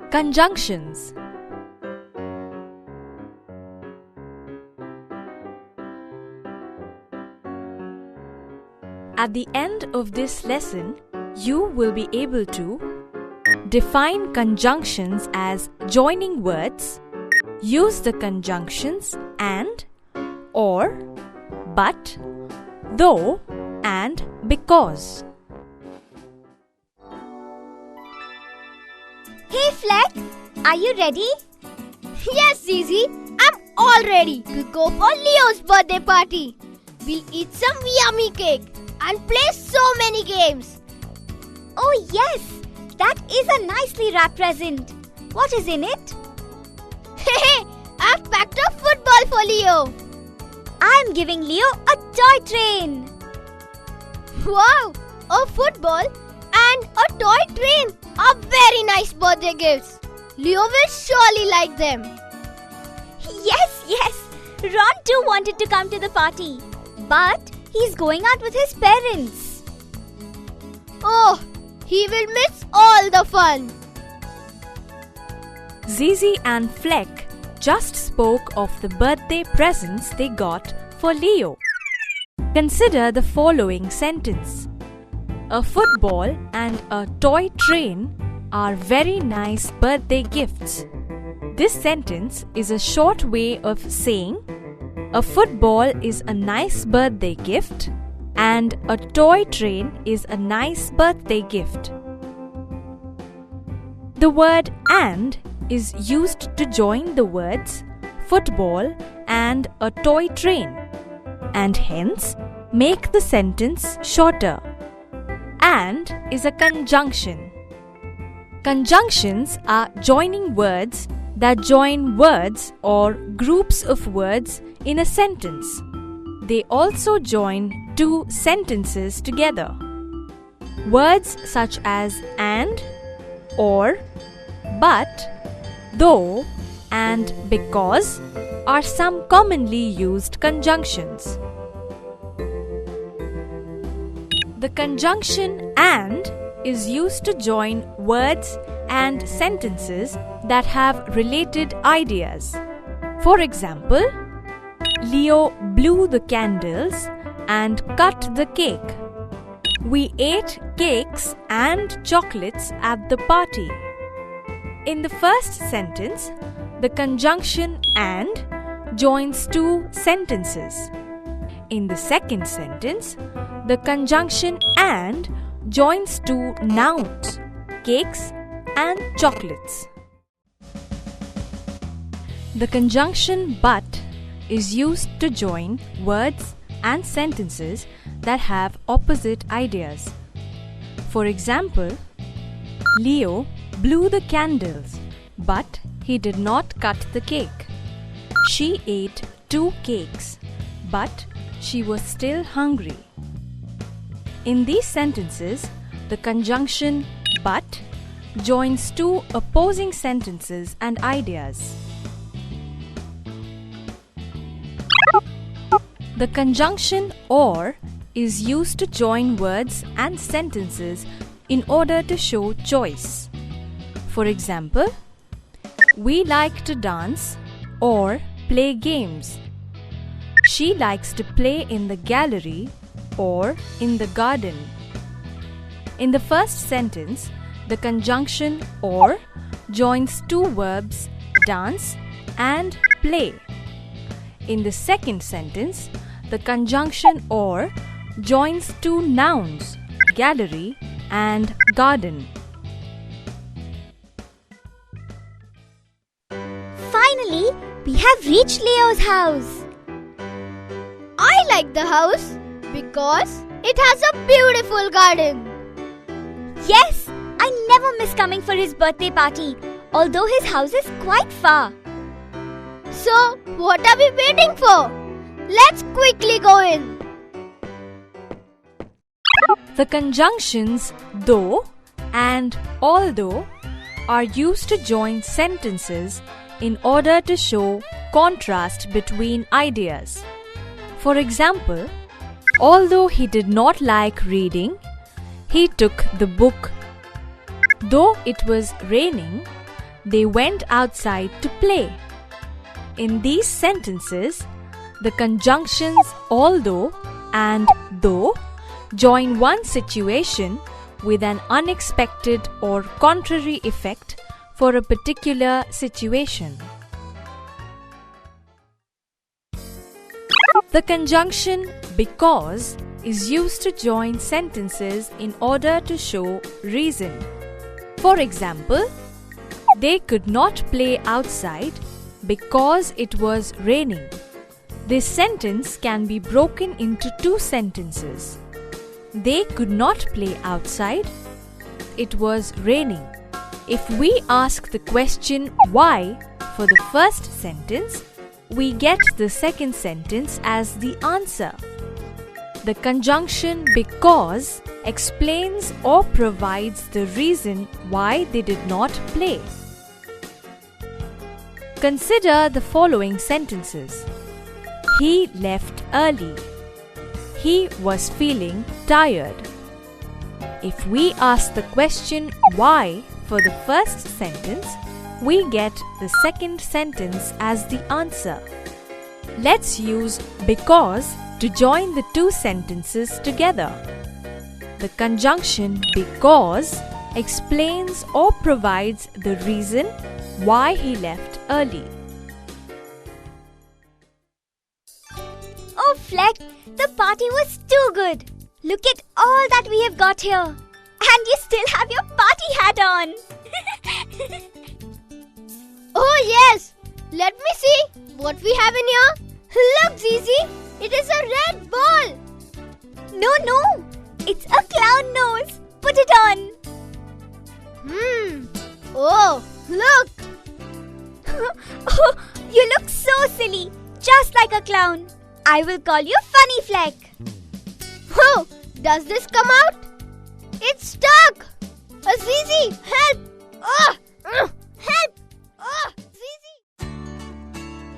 Conjunctions. At the end of this lesson, you will be able to define conjunctions as joining words, use the conjunctions and, or, but, though and because. Hey Fleck, are you ready? Yes, Zizi, I'm all ready to go for Leo's birthday party. We'll eat some yummy cake and play so many games. Oh yes, that is a nicely wrapped present. What is in it? Hey, I've packed a football for Leo. I'm giving Leo a toy train. Wow, a football and a toy train are very nice birthday gifts. Leo will surely like them. Yes. Ron too wanted to come to the party, but he's going out with his parents. Oh, he will miss all the fun. Zizi and Fleck just spoke of the birthday presents they got for Leo. Consider the following sentence. A football and a toy train are very nice birthday gifts. This sentence is a short way of saying a football is a nice birthday gift and a toy train is a nice birthday gift. The word "and" is used to join the words football and a toy train and hence make the sentence shorter. And is a conjunction. Conjunctions are joining words that join words or groups of words in a sentence. They also join two sentences together. Words such as and, or, but, though, and because are some commonly used conjunctions. The conjunction "and" is used to join words and sentences that have related ideas. For example, Leo blew the candles and cut the cake. We ate cakes and chocolates at the party. In the first sentence, the conjunction "and" joins two sentences. In the second sentence, the conjunction "and" joins two nouns, cakes and chocolates. The conjunction "but" is used to join words and sentences that have opposite ideas. For example, Leo blew the candles, but he did not cut the cake. She ate 2 cakes, but she was still hungry. In these sentences, the conjunction "but" joins two opposing sentences and ideas. The conjunction "or" is used to join words and sentences in order to show choice. For example, we like to dance or play games. She likes to play in the gallery or in the garden. In the first sentence, the conjunction "or" joins two verbs, dance and play. In the second sentence, the conjunction "or" joins two nouns, gallery and garden. Finally, we have reached Leo's house. I like the house because it has a beautiful garden. Yes, I never miss coming for his birthday party, although his house is quite far. So, what are we waiting for? Let's quickly go in. The conjunctions "though" and "although" are used to join sentences in order to show contrast between ideas. For example, although he did not like reading, he took the book. Though it was raining, They went outside to play. In these sentences, the conjunctions although and though join one situation with an unexpected or contrary effect for a particular situation. The conjunction because is used to join sentences in order to show reason. For example, they could not play outside because it was raining. This sentence can be broken into two sentences. They could not play outside. It was raining. If we ask the question why for the first sentence, we get the second sentence as the answer. The conjunction because explains or provides the reason why they did not play. Consider the following sentences. He left early. He was feeling tired. If we ask the question why for the first sentence, we get the second sentence as the answer. Let's use because to join the two sentences together. The conjunction because explains or provides the reason why he left early. Oh, Fleck, the party was too good. Look at all that we have got here. And you still have your party hat on. Oh, yes. Let me see what we have in here. Look, Zizi, it is a red ball. No, it's a clown nose. Put it on. Oh, look. Oh, you look so silly, just like a clown. I will call you Funny Fleck. Oh, does this come out? It's stuck. Zizi, help! Help! Zizi!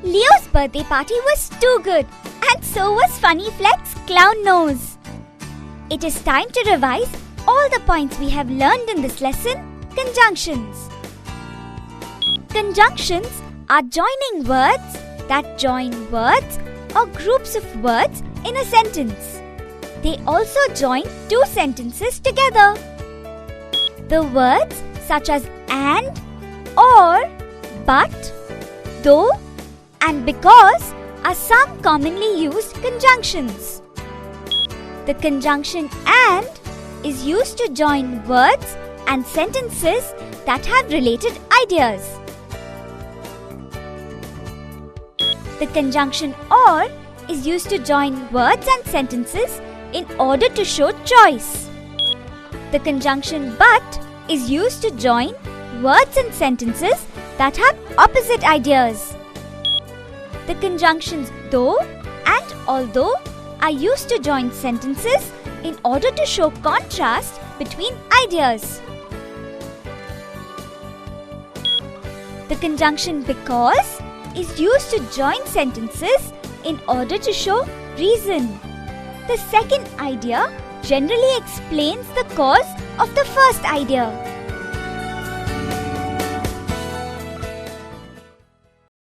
Leo's birthday party was too good, and so was Funny Fleck's clown nose. It is time to revise all the points we have learned in this lesson. Conjunctions. Conjunctions are joining words that join words or groups of words in a sentence. They also join two sentences together. The words such as and, or, but, though, and because are some commonly used conjunctions. The conjunction and is used to join words and sentences that have related ideas. The conjunction or is used to join words and sentences in order to show choice. The conjunction but is used to join words and sentences that have opposite ideas. The conjunctions though and although are used to join sentences in order to show contrast between ideas. The conjunction because is used to join sentences in order to show reason. The second idea generally explains the cause of the first idea.